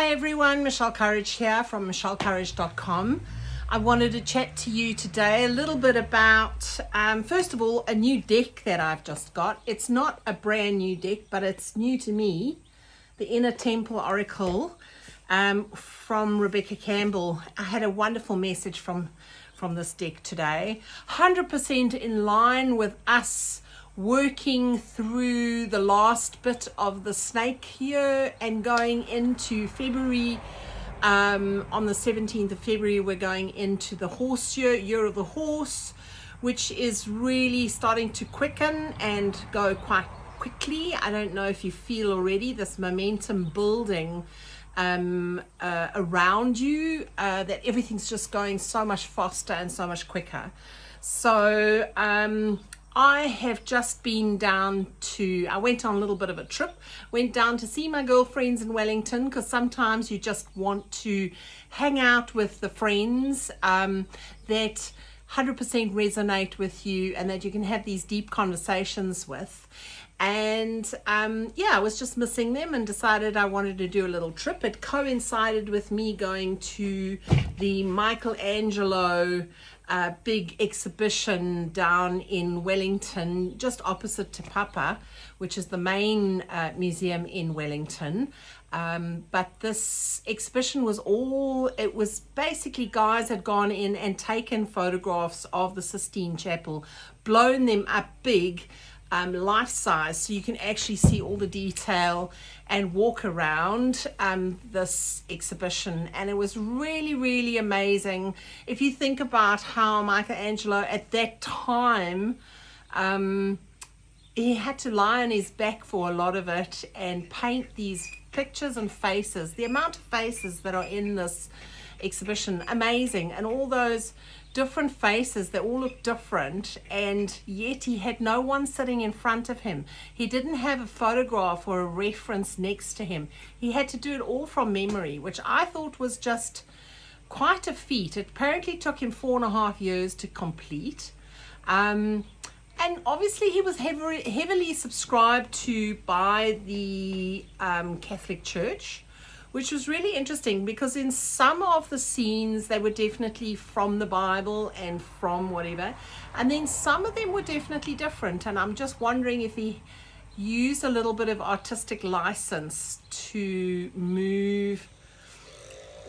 Hi everyone, Michelle Courage here from michellecourage.com. I wanted to chat to you today a little bit about, first of all, a new deck that I've just got. It's not a brand new deck, but it's new to me. The Inner Temple Oracle from Rebecca Campbell. I had a wonderful message from this deck today. 100% in line with us working through the last bit of the snake year and going into February. On the 17th of February, we're going into the horse year of the horse, which is really starting to quicken and go quite quickly. I don't know if you feel already this momentum building around you, that everything's just going so much faster and so much quicker. So I have just been I went on a little bit of a trip, went down to see my girlfriends in Wellington, because sometimes you just want to hang out with the friends that 100% resonate with you and that you can have these deep conversations with. And I was just missing them and decided I wanted to do a little trip. It coincided with me going to the Michelangelo big exhibition down in Wellington, just opposite Te Papa, which is the main museum in Wellington. But this exhibition was basically guys had gone in and taken photographs of the Sistine Chapel, blown them up big, life size, so you can actually see all the detail and walk around this exhibition. And it was really, really amazing. If you think about how Michelangelo at that time, he had to lie on his back for a lot of it and paint these pictures and faces. The amount of faces that are in this exhibition, amazing. And all those different faces, they all look different, and yet he had no one sitting in front of him. He didn't have a photograph or a reference next to him. He had to do it all from memory, which I thought was just quite a feat. It apparently took him 4.5 years to complete. And obviously he was heavily subscribed to by the Catholic Church, which was really interesting, because in some of the scenes they were definitely from the Bible and from whatever, and then some of them were definitely different. And I'm just wondering if he used a little bit of artistic license to move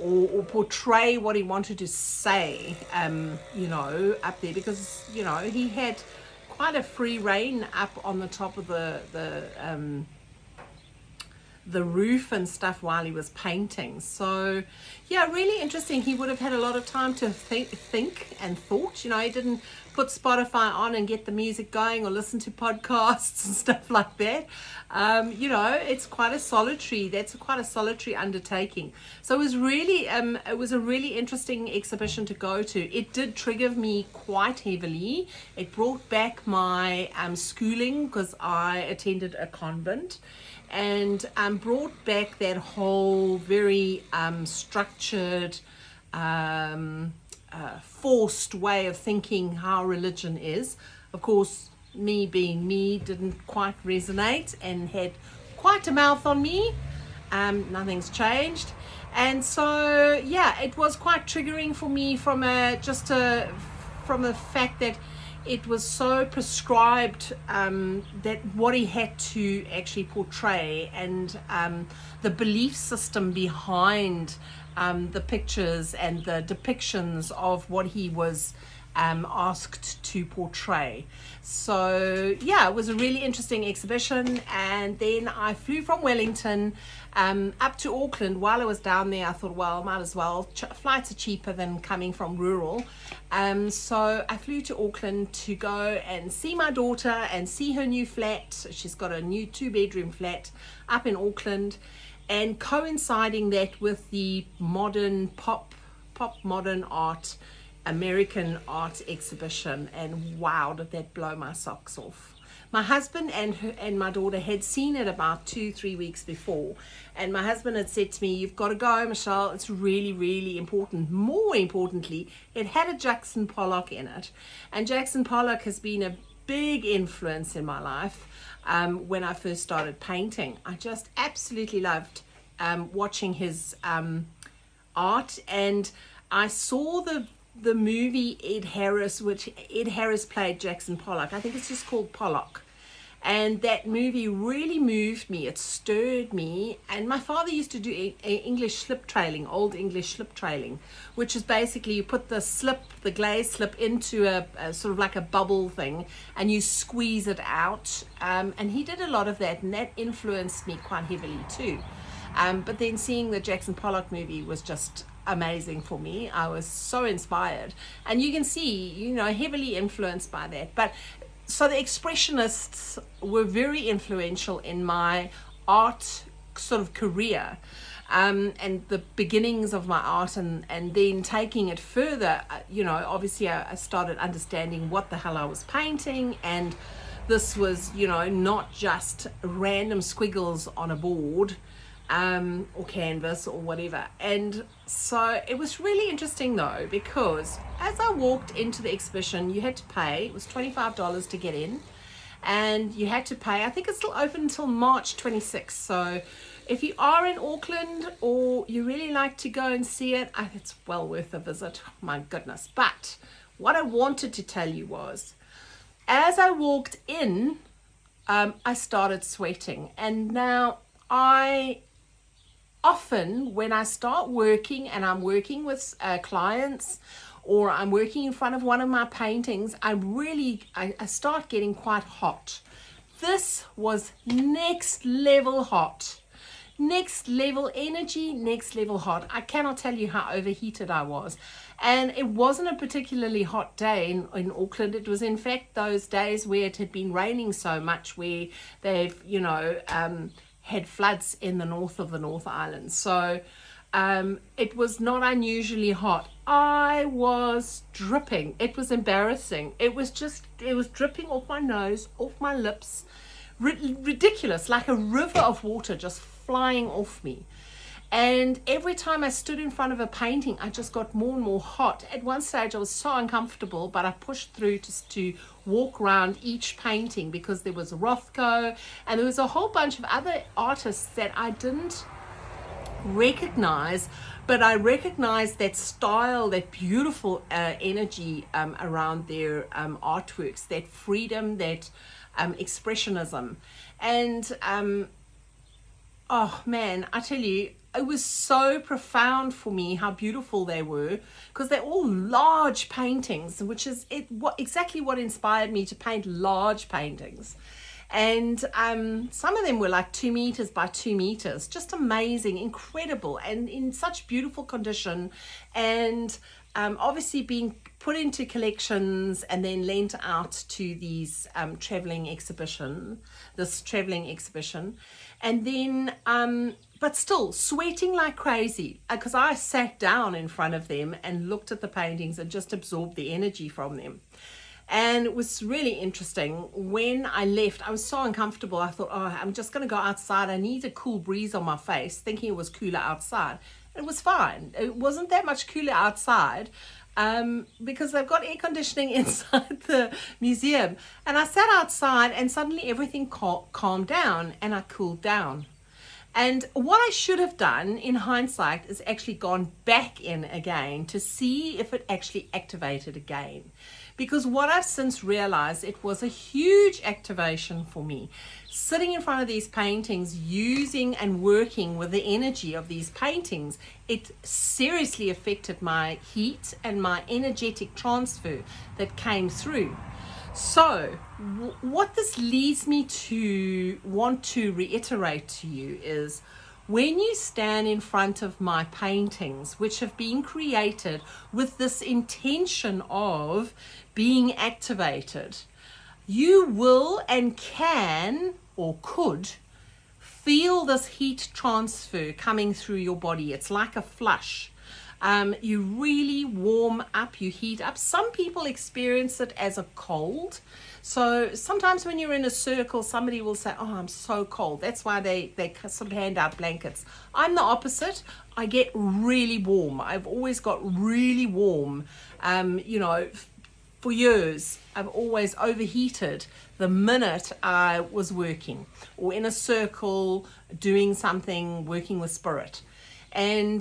or portray what he wanted to say, up there, because he had quite a free reign up on the top of the roof and stuff while he was painting. So really interesting. He would have had a lot of time to think and thought. He didn't put Spotify on and get the music going or listen to podcasts and stuff like that. It's quite a solitary undertaking. So it was really it was a really interesting exhibition to go to. It did trigger me quite heavily. It brought back my schooling, because I attended a convent, and brought back that whole very structured, forced way of thinking how religion is. Of course, me being me didn't quite resonate and had quite a mouth on me. Nothing's changed. And so, it was quite triggering for me from the fact that it was so prescribed, that what he had to actually portray, and the belief system behind the pictures and the depictions of what he was asked to portray. So it was a really interesting exhibition. And then I flew from Wellington up to Auckland. While I was down there, I thought, well, might as well, flights are cheaper than coming from rural. So I flew to Auckland to go and see my daughter and see her new flat. She's got a new 2-bedroom flat up in Auckland, and coinciding that with the modern pop modern art, American art exhibition. And wow, did that blow my socks off. My husband and my daughter had seen it about 2-3 weeks before, and my husband had said to me, "You've got to go, Michelle, it's really, really important." More importantly, it had a Jackson Pollock in it, and Jackson Pollock has been a big influence in my life. When I first started painting, I just absolutely loved watching his art, and I saw the movie Ed Harris, which Ed Harris played Jackson Pollock. I think it's just called Pollock. And that movie really moved me. It stirred me. And my father used to do English slip trailing, old English slip trailing, which is basically you put the glaze slip into a sort of like a bubble thing, and you squeeze it out. And he did a lot of that, and that influenced me quite heavily too. But then seeing the Jackson Pollock movie was just amazing for me. I was so inspired. And you can see, heavily influenced by that. But so the Expressionists were very influential in my art sort of career, and the beginnings of my art, and then taking it further. Obviously I started understanding what the hell I was painting, and this was, not just random squiggles on a board or canvas or whatever. And so it was really interesting though, because as I walked into the exhibition, you had to pay. It was $25 to get in, and you had to pay. I think it's still open until March 26th. So if you are in Auckland or you really like to go and see it, it's well worth a visit. My goodness. But what I wanted to tell you was, as I walked in, I started sweating. And now often when I start working and I'm working with clients, or I'm working in front of one of my paintings, I start getting quite hot. This was next level hot, next level energy, next level hot. I cannot tell you how overheated I was. And it wasn't a particularly hot day in Auckland. It was in fact those days where it had been raining so much, where they've, had floods in the north of the North Island. So it was not unusually hot. I was dripping. It was embarrassing. It was dripping off my nose, off my lips. Ridiculous, like a river of water just flying off me. And every time I stood in front of a painting, I just got more and more hot. At one stage, I was so uncomfortable, but I pushed through just to walk around each painting, because there was Rothko, and there was a whole bunch of other artists that I didn't recognize, but I recognized that style, that beautiful energy around their artworks, that freedom, that expressionism. And oh man, I tell you, it was so profound for me how beautiful they were, because they're all large paintings, which is exactly what inspired me to paint large paintings. And some of them were like 2 meters by 2 meters, just amazing, incredible, and in such beautiful condition, and obviously being put into collections and then lent out to these traveling exhibition. And then but still sweating like crazy, because I sat down in front of them and looked at the paintings and just absorbed the energy from them. And it was really interesting. When I left, I was so uncomfortable. I thought, oh, I'm just going to go outside. I need a cool breeze on my face, thinking it was cooler outside. It was fine. It wasn't that much cooler outside, because they've got air conditioning inside the museum. And I sat outside, and suddenly everything calmed down, and I cooled down. And what I should have done in hindsight is actually gone back in again to see if it actually activated again. Because what I've since realized, it was a huge activation for me. Sitting in front of these paintings, using and working with the energy of these paintings, it seriously affected my heat and my energetic transfer that came through. So what this leads me to want to reiterate to you is, when you stand in front of my paintings, which have been created with this intention of being activated, you will and can or could feel this heat transfer coming through your body. It's like a flush. You really warm up, you heat up. Some people experience it as a cold. So sometimes when you're in a circle, somebody will say, oh, I'm so cold. That's why they sort of hand out blankets. I'm the opposite. I get really warm. I've always got really warm, for years, I've always overheated the minute I was working or in a circle doing something, working with spirit. And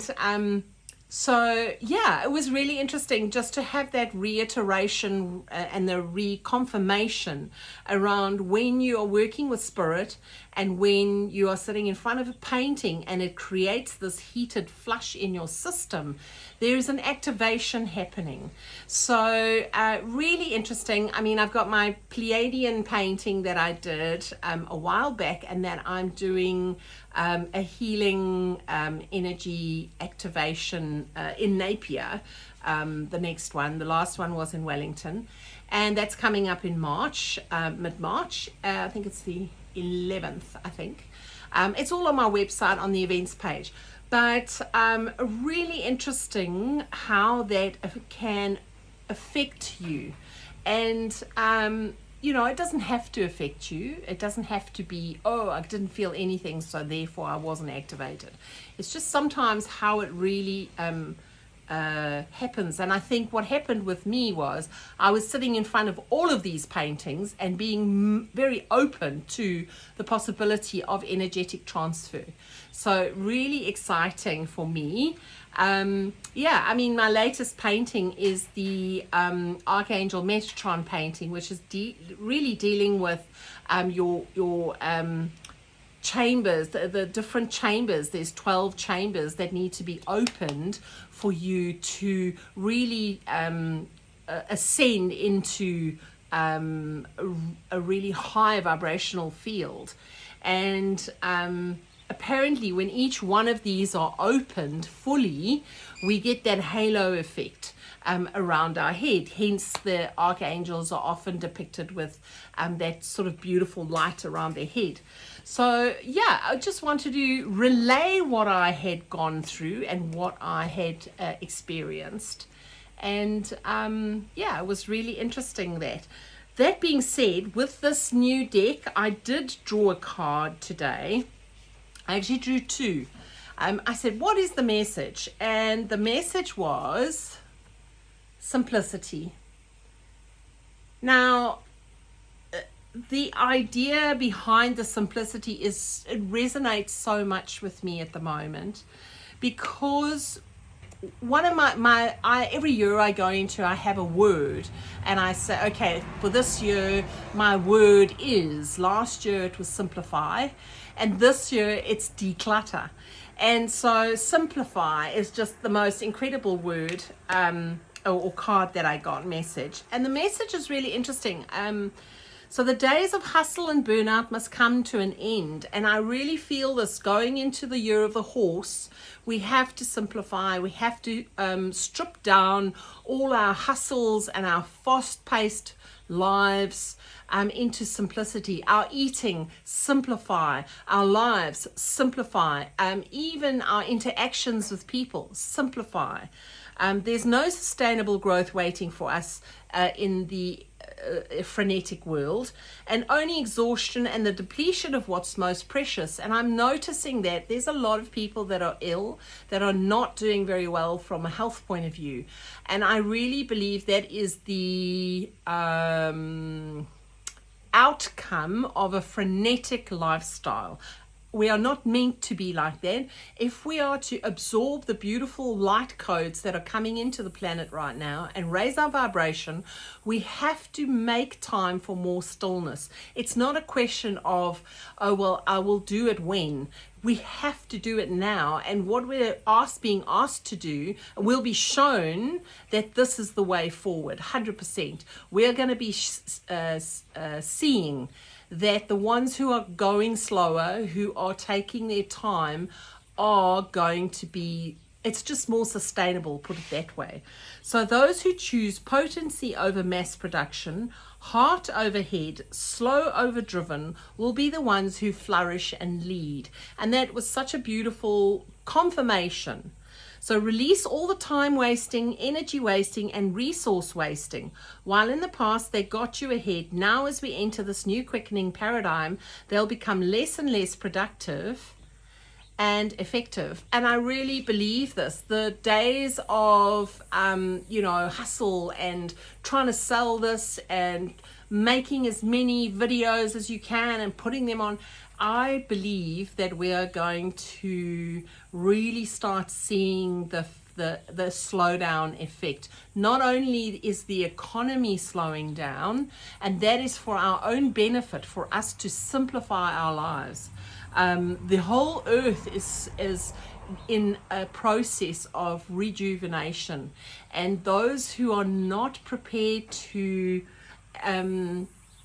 so, yeah, it was really interesting just to have that reiteration and the reconfirmation around when you are working with spirit and when you are sitting in front of a painting and it creates this heated flush in your system. There is an activation happening. So really interesting. I mean, I've got my Pleiadian painting that I did a while back, and that I'm doing a healing energy activation in Napier. The next one, the last one was in Wellington, and that's coming up in March, mid-March. I think it's the 11th, I think. It's all on my website on the events page. But really interesting how that can affect you. And, you know, it doesn't have to affect you. It doesn't have to be, oh, I didn't feel anything, so therefore I wasn't activated. It's just sometimes how it really happens. And I think what happened with me was I was sitting in front of all of these paintings and being very open to the possibility of energetic transfer. So really exciting for me. Yeah, I mean, my latest painting is the Archangel Metatron painting, which is really dealing with your chambers, the different chambers. There's 12 chambers that need to be opened for you to really ascend into a really high vibrational field. And apparently when each one of these are opened fully, we get that halo effect around our head. Hence the archangels are often depicted with that sort of beautiful light around their head. So yeah, I just wanted to relay what I had gone through and what I had experienced. And yeah, it was really interesting that. That being said, with this new deck, I did draw a card today. I actually drew two. I said, what is the message? And the message was simplicity. Now, the idea behind the simplicity is, it resonates so much with me at the moment, because one of my every year I go into, I have a word, and I say, okay, for this year my word is, last year it was simplify, and this year it's declutter. And so simplify is just the most incredible word or card that I got, message. And the message is really interesting. So the days of hustle and burnout must come to an end. And I really feel this going into the year of the horse. We have to simplify. We have to strip down all our hustles and our fast-paced lives into simplicity. Our eating, simplify. Our lives, simplify. Even our interactions with people, simplify. There's no sustainable growth waiting for us in the frenetic world, and only exhaustion and the depletion of what's most precious. And I'm noticing that there's a lot of people that are ill, that are not doing very well from a health point of view. And I really believe that is the outcome of a frenetic lifestyle. We are not meant to be like that. If we are to absorb the beautiful light codes that are coming into the planet right now and raise our vibration, we have to make time for more stillness. It's not a question of, oh, well, I will do it when. We have to do it now. And what we're being asked to do will be shown that this is the way forward, 100%. We're going to be seeing that the ones who are going slower, who are taking their time, are going to be, it's just more sustainable, put it that way. So those who choose potency over mass production, heart over head, slow over driven, will be the ones who flourish and lead. And that was such a beautiful confirmation. So release all the time wasting, energy wasting, and resource wasting. While in the past they got you ahead, now as we enter this new quickening paradigm, they'll become less and less productive and effective. And I really believe this. The days of, hustle and trying to sell this and making as many videos as you can and putting them on, I believe that we are going to really start seeing the slowdown effect. Not only is the economy slowing down, and that is for our own benefit, for us to simplify our lives. The whole earth is in a process of rejuvenation, and those who are not prepared to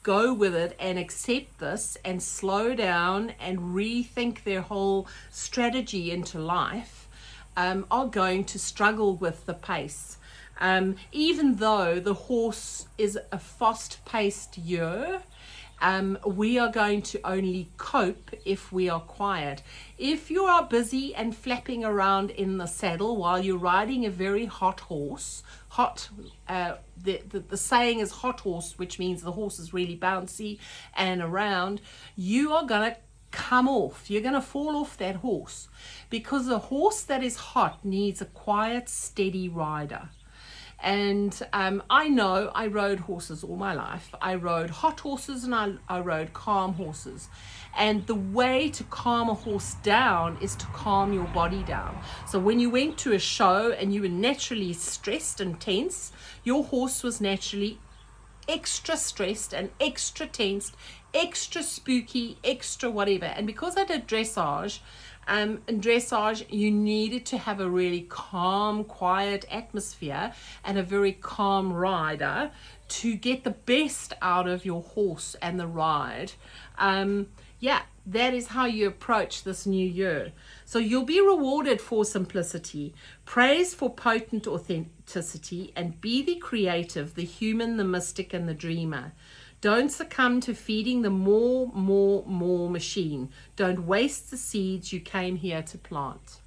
go with it and accept this and slow down and rethink their whole strategy into life are going to struggle with the pace. Even though the horse is a fast-paced year, we are going to only cope if we are quiet. If you are busy and flapping around in the saddle while you're riding a very hot horse, the saying is hot horse, which means the horse is really bouncy and around, you are going to come off. You're going to fall off that horse, because a horse that is hot needs a quiet, steady rider. And I know I rode horses all my life. I rode hot horses and I rode calm horses. And the way to calm a horse down is to calm your body down. So when you went to a show and you were naturally stressed and tense, your horse was naturally extra stressed and extra tensed, extra spooky, extra whatever. And because I did dressage, in dressage, you needed to have a really calm, quiet atmosphere and a very calm rider to get the best out of your horse and the ride. That is how you approach this new year. So you'll be rewarded for simplicity, praise for potent authenticity, and be the creative, the human, the mystic, and the dreamer. Don't succumb to feeding the more machine. Don't waste the seeds you came here to plant.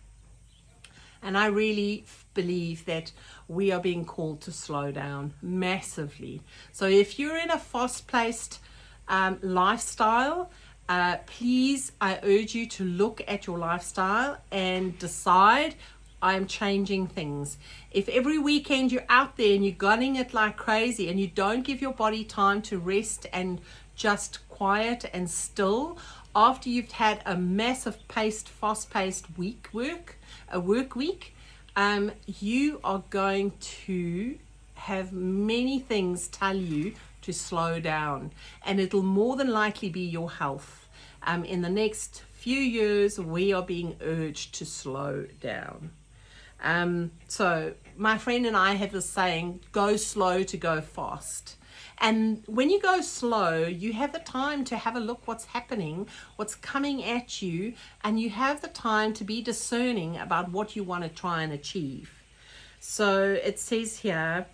And I really believe that we are being called to slow down massively. So if you're in a fast-paced lifestyle, please, I urge you to look at your lifestyle and decide, I'm changing things. If every weekend you're out there and you're gunning it like crazy and you don't give your body time to rest and just quiet and still, after you've had a massive fast-paced work week, you are going to have many things tell you to slow down, and it'll more than likely be your health. In the next few years, we are being urged to slow down. So my friend and I have this saying, go slow to go fast. And when you go slow, you have the time to have a look what's happening, what's coming at you, and you have the time to be discerning about what you want to try and achieve. So it says here,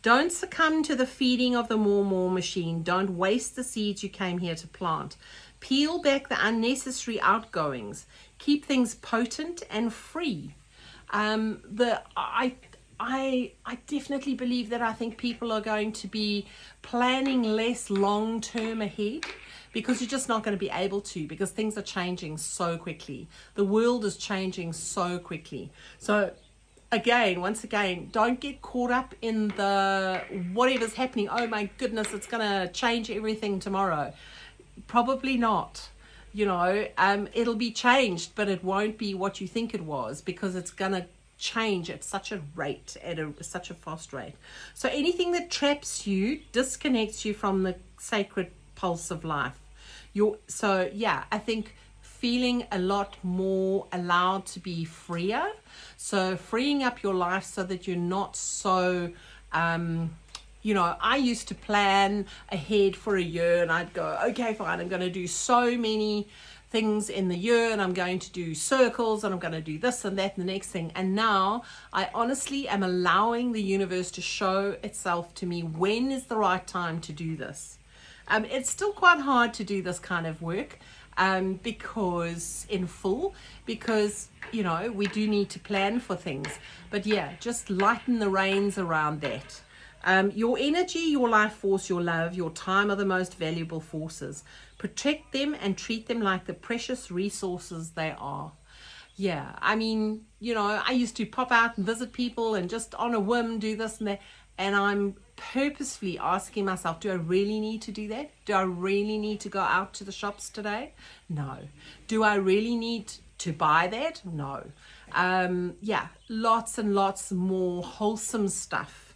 don't succumb to the feeding of the more machine. Don't waste the seeds you came here to plant. Peel back the unnecessary outgoings. Keep things potent and free. I definitely believe that I think people are going to be planning less long term ahead, because you're just not going to be able to, because things are changing so quickly. The world is changing so quickly. So once again, don't get caught up in the whatever's happening. Oh my goodness, it's going to change everything tomorrow. Probably not. It'll be changed, but it won't be what you think it was, because it's going to change at such a rate, such a fast rate. So anything that traps you, disconnects you from the sacred pulse of life. I think feeling a lot more allowed to be freer. So freeing up your life so that you're not so, I used to plan ahead for a year, and I'd go, okay, fine, I'm going to do so many things in the year, and I'm going to do circles, and I'm going to do this and that and the next thing. And now I honestly am allowing the universe to show itself to me when is the right time to do this. It's still quite hard to do this kind of work because we do need to plan for things. But just lighten the reins around that. Your energy, your life force, your love, your time are the most valuable forces. Protect them and treat them like the precious resources they are. Yeah, I mean, I used to pop out and visit people and just on a whim do this and that. And I'm purposefully asking myself, do I really need to do that? Do I really need to go out to the shops today? No. Do I really need to buy that? No. Yeah, lots and lots more wholesome stuff.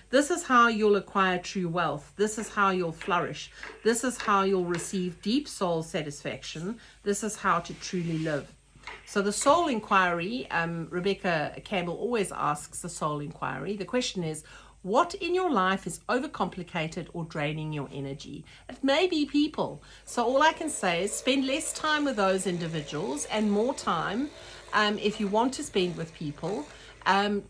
This is how you'll acquire true wealth. This is how you'll flourish. This is how you'll receive deep soul satisfaction. This is how to truly live. So the soul inquiry, Rebecca Campbell always asks the soul inquiry. The question is, what in your life is overcomplicated or draining your energy? It may be people. So all I can say is spend less time with those individuals and more time, if you want to spend with people,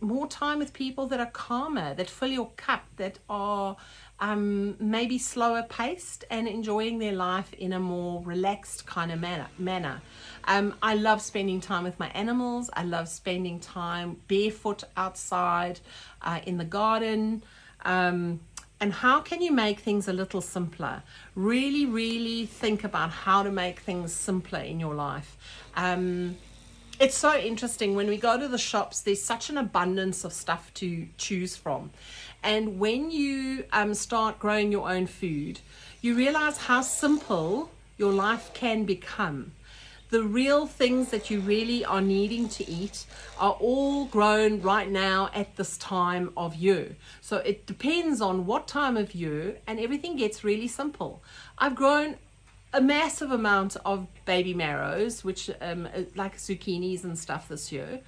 more time with people that are calmer, that fill your cup, that are maybe slower paced and enjoying their life in a more relaxed kind of manner. I love spending time with my animals. I love spending time barefoot outside in the garden. And how can you make things a little simpler? Really, really think about how to make things simpler in your life. It's so interesting when we go to the shops, there's such an abundance of stuff to choose from. And when you start growing your own food, you realize how simple your life can become. The real things that you really are needing to eat are all grown right now at this time of year. So it depends on what time of year, and everything gets really simple. I've grown a massive amount of baby marrows, which like zucchinis and stuff this year,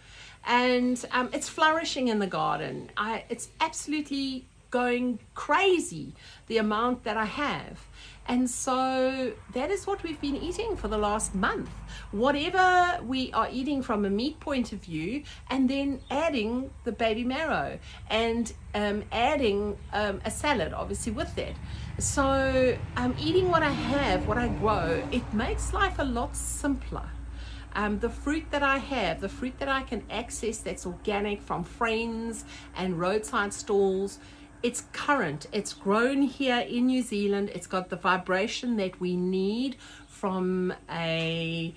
and it's flourishing in the garden. It's absolutely going crazy, the amount that I have. And so that is what we've been eating for the last month. Whatever we are eating from a meat point of view, and then adding the baby marrow and adding a salad obviously with that. So eating what I have, what I grow, it makes life a lot simpler. The fruit that I have, the fruit that I can access that's organic from friends and roadside stalls, it's current, it's grown here in New Zealand, it's got the vibration that we need from a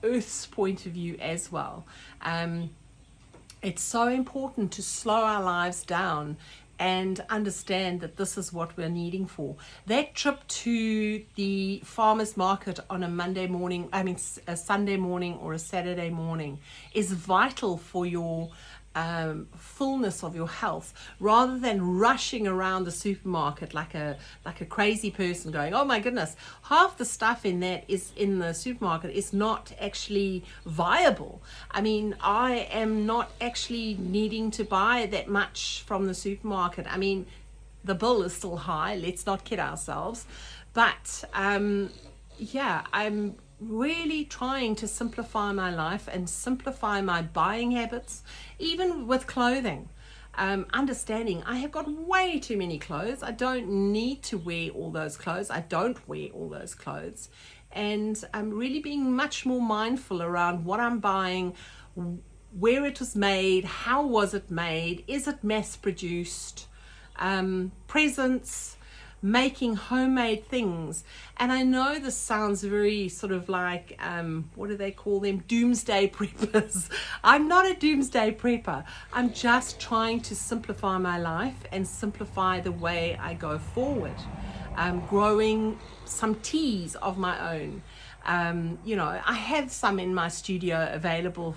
Earth's point of view as well. It's so important to slow our lives down and understand that this is what we're needing for. That trip to the farmer's market on a a Sunday morning or a Saturday morning is vital for your fullness of your health, rather than rushing around the supermarket like a crazy person going, oh my goodness, half the stuff in the supermarket is not actually viable. I mean, I am not actually needing to buy that much from the supermarket. I mean, the bill is still high, let's not kid ourselves, but yeah, I'm really trying to simplify my life and simplify my buying habits, even with clothing. Understanding I have got way too many clothes. I don't need to wear all those clothes. I don't wear all those clothes. And I'm really being much more mindful around what I'm buying, where it was made, how was it made, is it mass produced, presents, making homemade things. And I know this sounds very sort of like, what do they call them? Doomsday preppers. I'm not a doomsday prepper. I'm just trying to simplify my life and simplify the way I go forward. Growing some teas of my own. I have some in my studio available,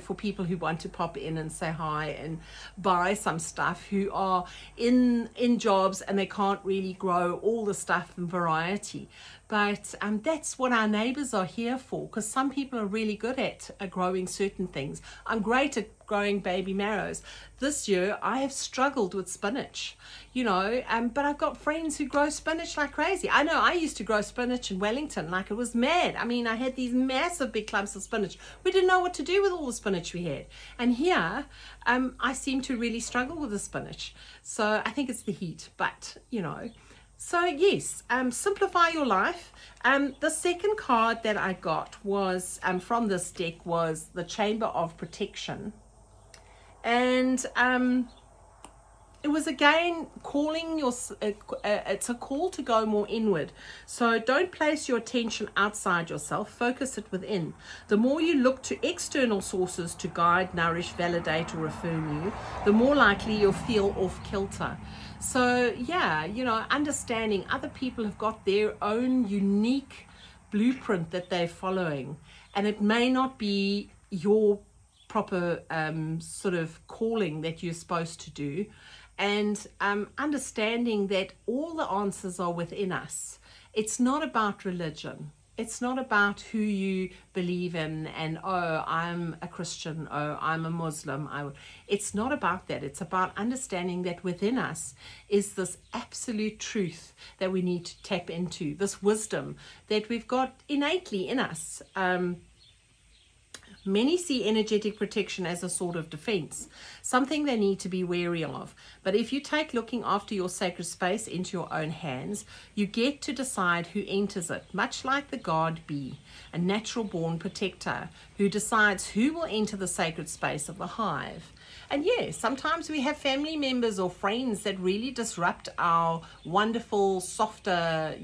for people who want to pop in and say hi and buy some stuff, who are in jobs and they can't really grow all the stuff and variety. But that's what our neighbors are here for, because some people are really good at growing certain things. I'm great at growing baby marrows. This year I have struggled with spinach, but I've got friends who grow spinach like crazy. I know I used to grow spinach in Wellington like it was mad. I mean, I had these massive big clumps of spinach. We didn't know what to do with all the spinach we had. And here I seem to really struggle with the spinach. So I think it's the heat, but So yes, simplify your life. The second card that I got was from this deck was the Chamber of Protection. And it was again calling it's a call to go more inward. So don't place your attention outside yourself, focus it within. The more you look to external sources to guide, nourish, validate, or affirm you, the more likely you'll feel off kilter. So yeah, understanding other people have got their own unique blueprint that they're following, and it may not be your proper sort of calling that you're supposed to do, and understanding that all the answers are within us. It's not about religion. It's not about who you believe in and, oh, I'm a Christian, oh, I'm a Muslim. It's not about that. It's about understanding that within us is this absolute truth that we need to tap into, this wisdom that we've got innately in us. Many see energetic protection as a sort of defense, something they need to be wary of. But if you take looking after your sacred space into your own hands, you get to decide who enters it, much like the guard bee, a natural born protector who decides who will enter the sacred space of the hive. And yes, sometimes we have family members or friends that really disrupt our wonderful, softer,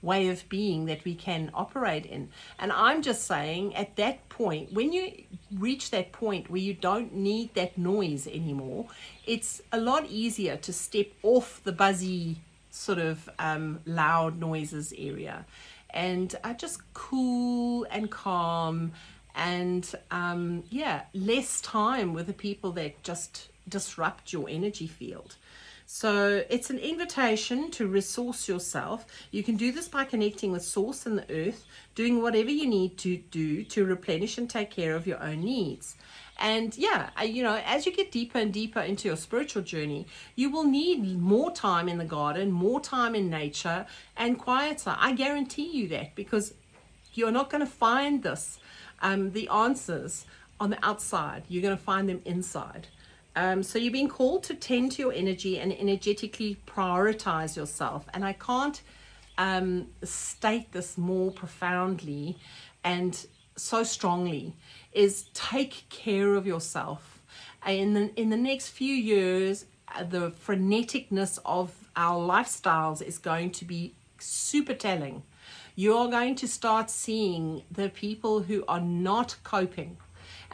way of being that we can operate in. And I'm just saying, at that point, when you reach that point where you don't need that noise anymore, it's a lot easier to step off the buzzy sort of loud noises area and just cool and calm, and less time with the people that just disrupt your energy field. So it's an invitation to resource yourself. You can do this by connecting with source and the earth, doing whatever you need to do to replenish and take care of your own needs. And as you get deeper and deeper into your spiritual journey, you will need more time in the garden, more time in nature, and quieter. I guarantee you that, because you're not going to find the answers on the outside. You're going to find them inside. So you're being called to tend to your energy and energetically prioritize yourself. And I can't state this more profoundly and so strongly, is take care of yourself. In the next few years, the freneticness of our lifestyles is going to be super telling. You are going to start seeing the people who are not coping,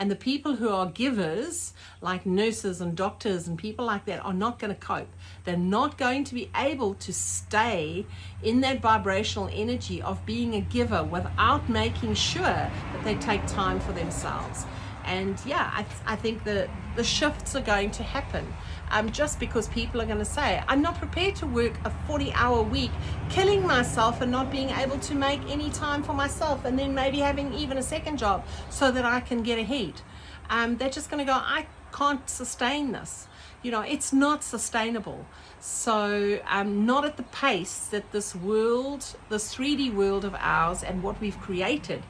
and the people who are givers, like nurses and doctors and people like that, are not going to cope. They're not going to be able to stay in that vibrational energy of being a giver without making sure that they take time for themselves. And I think the shifts are going to happen. Just because people are going to say, I'm not prepared to work a 40-hour week, killing myself and not being able to make any time for myself, and then maybe having even a second job so that I can get ahead. They're just going to go, I can't sustain this. It's not sustainable. So not at the pace that this world, this 3D world of ours and what we've created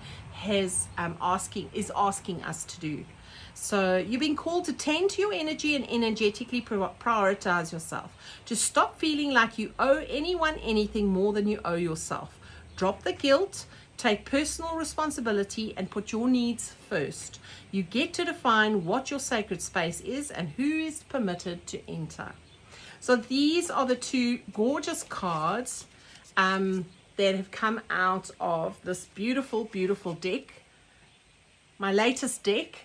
is asking us to do. So you've been called to tend to your energy and energetically prioritize yourself, to stop feeling like you owe anyone anything more than you owe yourself. Drop the guilt, take personal responsibility, and put your needs first. You get to define what your sacred space is and who is permitted to enter. So these are the two gorgeous cards that have come out of this beautiful, beautiful deck, my latest deck.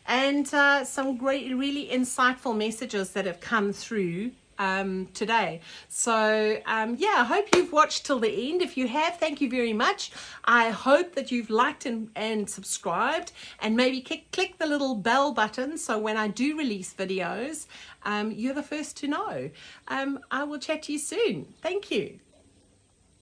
And some great, really insightful messages that have come through today. So I hope you've watched till the end. If you have, thank you very much. I hope that you've liked and subscribed, and maybe click the little bell button so when I do release videos, you're the first to know. I will chat to you soon. Thank you.